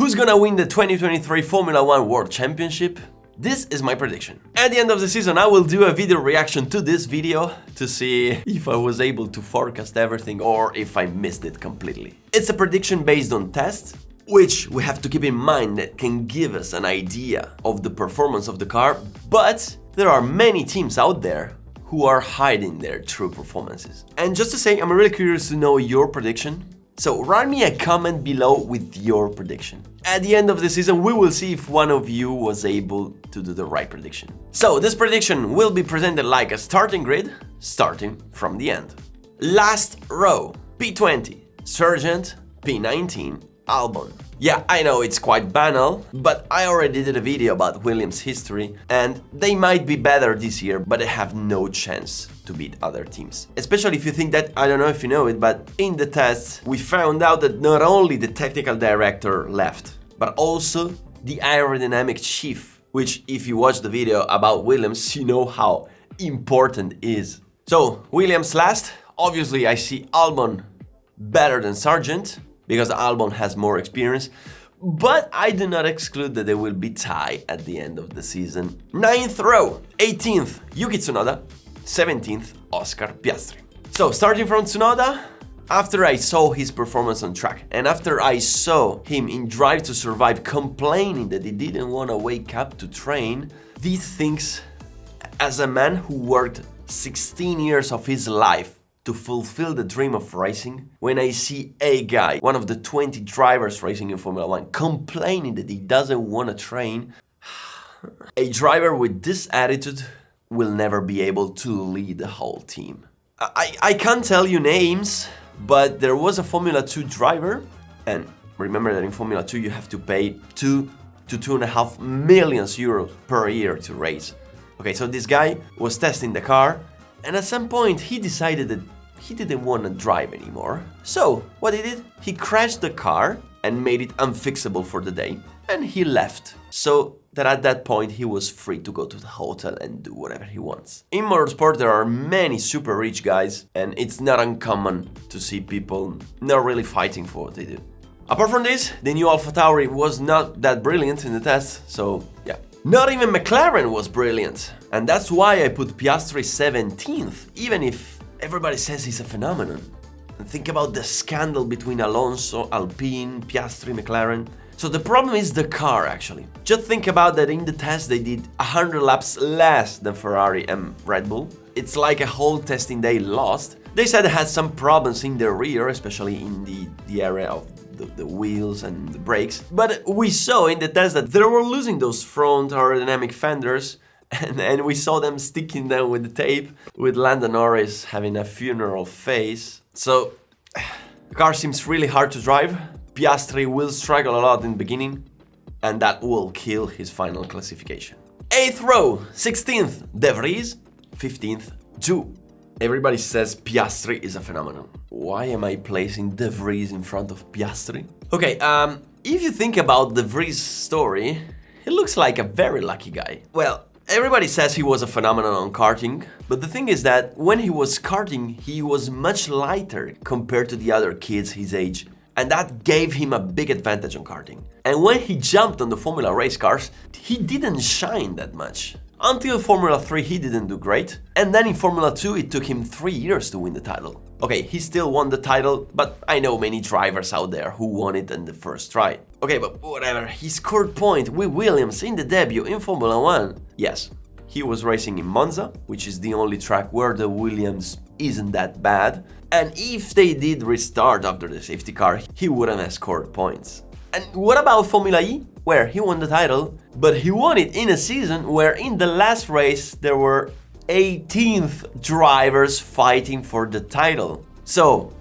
Who's gonna win the 2023 Formula 1 World Championship? This is my prediction. At the end of the season, I will do a video reaction to this video to see if I was able to forecast everything or if I missed it completely. It's a prediction based on tests, which we have to keep in mind that can give us an idea of the performance of the car, but there are many teams out there who are hiding their true performances. And just to say, I'm really curious to know your prediction. So write me a comment below with your prediction. At the end of the season, we will see if one of you was able to do the right prediction. So this prediction will be presented like a starting grid, starting from the end. Last row, P20, Sargent, P19, Albon. Yeah, I know it's quite banal, but I already did a video about Williams' history, and they might be better this year, but they have no chance to beat other teams. Especially if you think that, I don't know if you know it, but in the tests, we found out that not only the technical director left, but also the aerodynamic chief, which if you watch the video about Williams, you know how important it is. So, Williams last. Obviously, I see Albon better than Sargent, because Albon has more experience, but I do not exclude that they will be tied at the end of the season. 9th row, 18th, Yuki Tsunoda, 17th, Oscar Piastri. So starting from Tsunoda, after I saw his performance on track, and after I saw him in Drive to Survive complaining that he didn't want to wake up to train, these things, as a man who worked 16 years of his life to fulfill the dream of racing, when I see a guy, one of the 20 drivers racing in Formula 1, complaining that he doesn't want to train, a driver with this attitude will never be able to lead the whole team. I can't tell you names, but there was a Formula 2 driver, and remember that in Formula 2 you have to pay 2 to 2.5 million euros per year to race. Okay, so this guy was testing the car, and at some point he decided that he didn't want to drive anymore. So what he did, he crashed the car and made it unfixable for the day, and he left. So that at that point he was free to go to the hotel and do whatever he wants. In motorsport there are many super rich guys, and it's not uncommon to see people not really fighting for what they do. Apart from this, the new AlphaTauri was not that brilliant in the test, so yeah. Not even McLaren was brilliant, and that's why I put Piastri 17th, even if everybody says he's a phenomenon. And think about the scandal between Alonso, Alpine, Piastri, McLaren. So the problem is the car, actually. Just think about that in the test they did 100 laps less than Ferrari and Red Bull. It's like a whole testing day lost. They said they had some problems in the rear, especially in the area of the wheels and the brakes. But we saw in the test that they were losing those front aerodynamic fenders, and we saw them sticking them with the tape, with Lando Norris having a funeral face. So the car seems really hard to drive. Piastri will struggle a lot in the beginning, and that will kill his final classification. 8th row, 16th, De Vries, 15th, Zhou. Everybody says Piastri is a phenomenon. Why am I placing De Vries in front of Piastri? Okay, if you think about De Vries' story, he looks like a very lucky guy. Well, everybody says he was a phenomenon on karting, but the thing is that when he was karting, he was much lighter compared to the other kids his age, and that gave him a big advantage on karting. And when he jumped on the Formula race cars, he didn't shine that much. Until Formula 3 he didn't do great, and then in Formula 2 it took him 3 years to win the title. Okay, he still won the title, but I know many drivers out there who won it in the first try. Okay, but whatever, he scored points with Williams in the debut in Formula 1. Yes, he was racing in Monza, which is the only track where the Williams isn't that bad, and if they did restart after the safety car, he wouldn't have scored points. And what about Formula E, where he won the title, but he won it in a season where in the last race there were 18th drivers fighting for the title. So,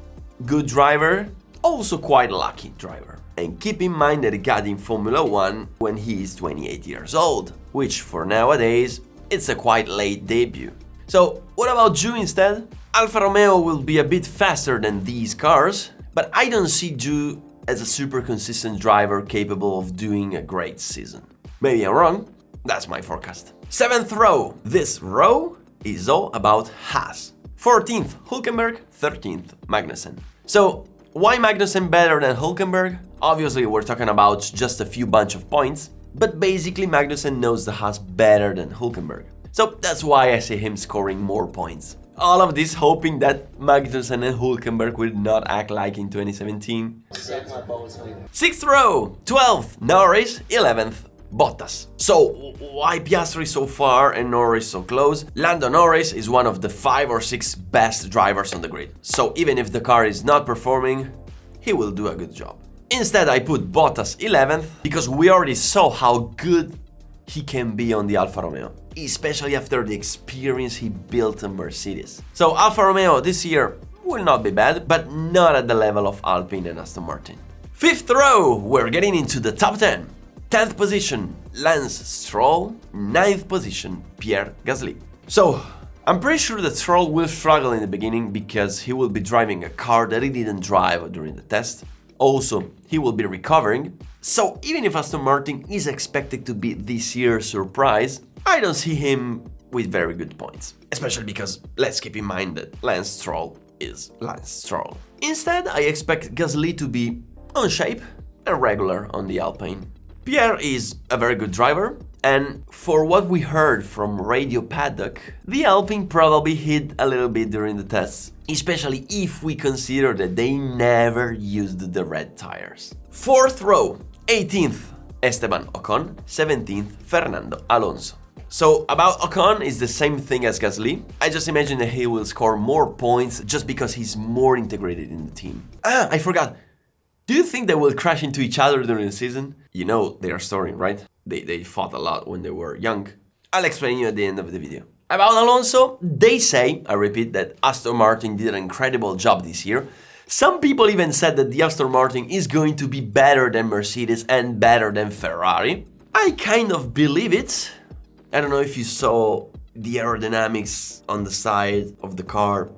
good driver, also quite lucky driver. And keep in mind that he got in Formula 1 when he is 28 years old, which for nowadays, it's a quite late debut. So, what about Zhou instead? Alfa Romeo will be a bit faster than these cars, but I don't see Zhou as a super consistent driver capable of doing a great season. Maybe I'm wrong, that's my forecast. 7th row. This row is all about Haas. 14th, Hülkenberg, 13th, Magnussen. So, Why Magnussen better than Hülkenberg? Obviously, we're talking about just a few bunch of points, but basically Magnussen knows the Haas better than Hülkenberg. So that's why I see him scoring more points. All of this hoping that Magnussen and Hülkenberg will not act like in 2017. 6th row, 12th, Norris, 11th, Bottas. So, why Piastri so far and Norris so close? Lando Norris is one of the 5 or 6 best drivers on the grid. So even if the car is not performing, he will do a good job. Instead, I put Bottas 11th because we already saw how good he can be on the Alfa Romeo, especially after the experience he built on Mercedes. So Alfa Romeo this year will not be bad, but not at the level of Alpine and Aston Martin. 5th row, we're getting into the top 10. 10th position, Lance Stroll. 9th position, Pierre Gasly. So, I'm pretty sure that Stroll will struggle in the beginning because he will be driving a car that he didn't drive during the test. Also, he will be recovering. So, even if Aston Martin is expected to be this year's surprise, I don't see him with very good points. Especially because, let's keep in mind that Lance Stroll is Lance Stroll. Instead, I expect Gasly to be on shape and regular on the Alpine. Pierre is a very good driver, and for what we heard from Radio Paddock, the Alpine probably hit a little bit during the tests, especially if we consider that they never used the red tires. 4th row, 18th, Esteban Ocon, 17th, Fernando Alonso. So about Ocon is the same thing as Gasly. I just imagine that he will score more points just because he's more integrated in the team. I forgot. Do you think they will crash into each other during the season? You know their story, right? They fought a lot when they were young. I'll explain you at the end of the video. About Alonso, they say, I repeat, that Aston Martin did an incredible job this year. Some people even said that the Aston Martin is going to be better than Mercedes and better than Ferrari. I kind of believe it. I don't know if you saw the aerodynamics on the side of the car.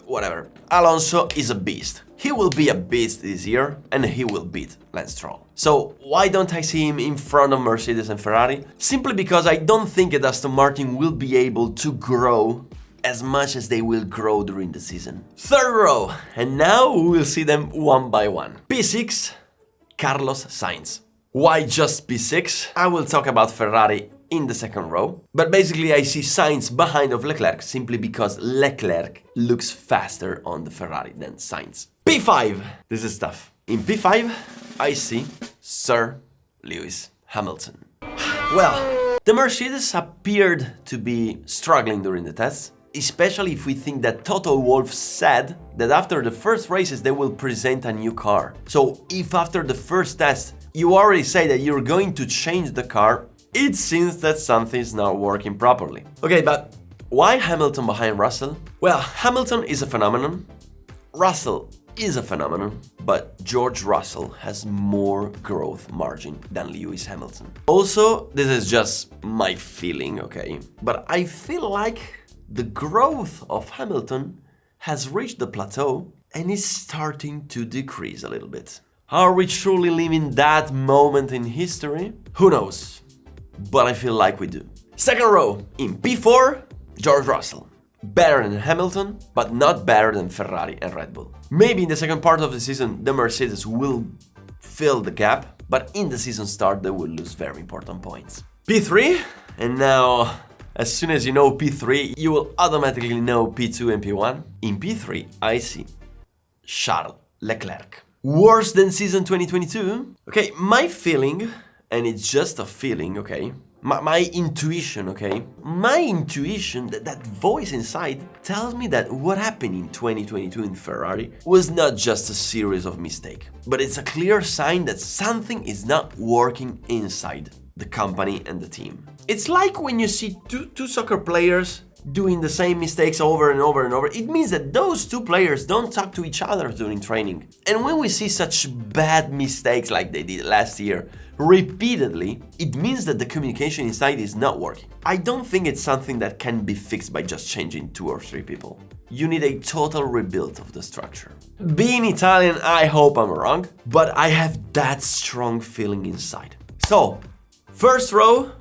Whatever. Alonso is a beast. He will be a beast this year and he will beat Lance Stroll. So why don't I see him in front of Mercedes and Ferrari? Simply because I don't think that Aston Martin will be able to grow as much as they will grow during the season. 3rd row, and now we will see them one by one. P6, Carlos Sainz. Why just P6? I will talk about Ferrari in the 2nd row, but basically I see Sainz behind of Leclerc simply because Leclerc looks faster on the Ferrari than Sainz. P5, this is tough. In P5, I see Sir Lewis Hamilton. Well, the Mercedes appeared to be struggling during the tests, especially if we think that Toto Wolff said that after the first races they will present a new car. So if after the first test you already say that you're going to change the car, it seems that something's not working properly. Okay, but why Hamilton behind Russell? Well, Hamilton is a phenomenon, Russell is a phenomenon, but George Russell has more growth margin than Lewis Hamilton. Also, this is just my feeling, okay? But I feel like the growth of Hamilton has reached the plateau and is starting to decrease a little bit. Are we truly living that moment in history? Who knows? But I feel like we do. 2nd row, in P4, George Russell. Better than Hamilton, but not better than Ferrari and Red Bull. Maybe in the second part of the season, the Mercedes will fill the gap, but in the season start, they will lose very important points. P3, and now, as soon as you know P3, you will automatically know P2 and P1. In P3, I see Charles Leclerc. Worse than season 2022? Okay, my feeling, and it's just a feeling, okay? My intuition, okay? My intuition, that voice inside, tells me that what happened in 2022 in Ferrari was not just a series of mistakes, but it's a clear sign that something is not working inside the company and the team. It's like when you see two soccer players doing the same mistakes over and over and over. It means that those two players don't talk to each other during training. And when we see such bad mistakes like they did last year, repeatedly, it means that the communication inside is not working. I don't think it's something that can be fixed by just changing 2 or 3 people. You need a total rebuild of the structure. Being Italian, I hope I'm wrong, but I have that strong feeling inside. So, 1st row,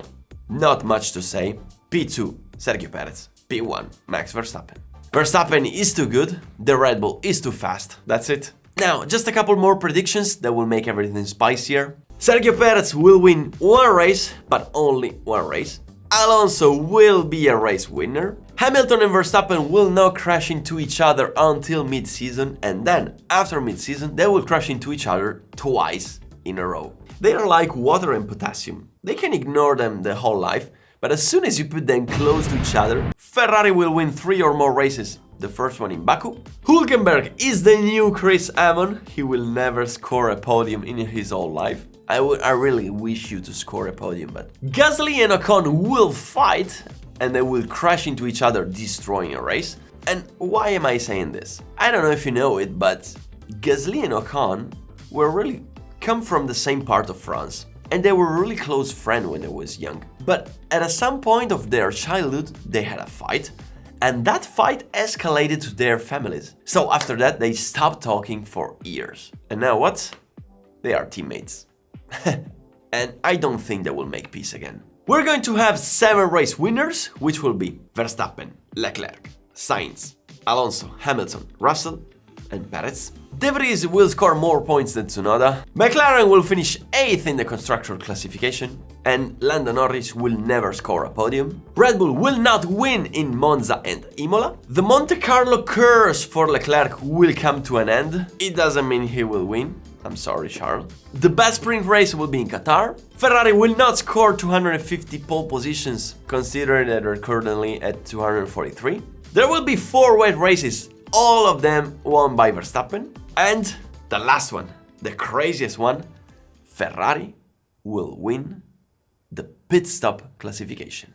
not much to say. P2, Sergio Perez. P1, Max Verstappen. Verstappen is too good, the Red Bull is too fast. That's it. Now, just a couple more predictions that will make everything spicier. Sergio Perez will win one race, but only one race. Alonso will be a race winner. Hamilton and Verstappen will not crash into each other until mid-season, and then, after mid-season, they will crash into each other twice in a row. They are like water and potassium. They can ignore them the whole life, but as soon as you put them close to each other, Ferrari will win 3 or more races, the first one in Baku. Hülkenberg is the new Chris Amon. He will never score a podium in his whole life. I really wish you to score a podium, but Gasly and Ocon will fight and they will crash into each other, destroying a race. And why am I saying this? I don't know if you know it, but Gasly and Ocon come from the same part of France, and they were really close friends when they was young. But at some point of their childhood, they had a fight, and that fight escalated to their families. So after that, they stopped talking for years. And now what? They are teammates. And I don't think they will make peace again. We're going to have 7 race winners, which will be Verstappen, Leclerc, Sainz, Alonso, Hamilton, Russell, and Perez. De Vries will score more points than Tsunoda. McLaren will finish 8th in the constructor classification, and Lando Norris will never score a podium. Red Bull will not win in Monza and Imola. The Monte Carlo curse for Leclerc will come to an end. It doesn't mean he will win. I'm sorry, Charles. The best sprint race will be in Qatar. Ferrari will not score 250 pole positions, considering that they're currently at 243. There will be 4 wet races, all of them won by Verstappen. And the last one, the craziest one, Ferrari will win the pit stop classification.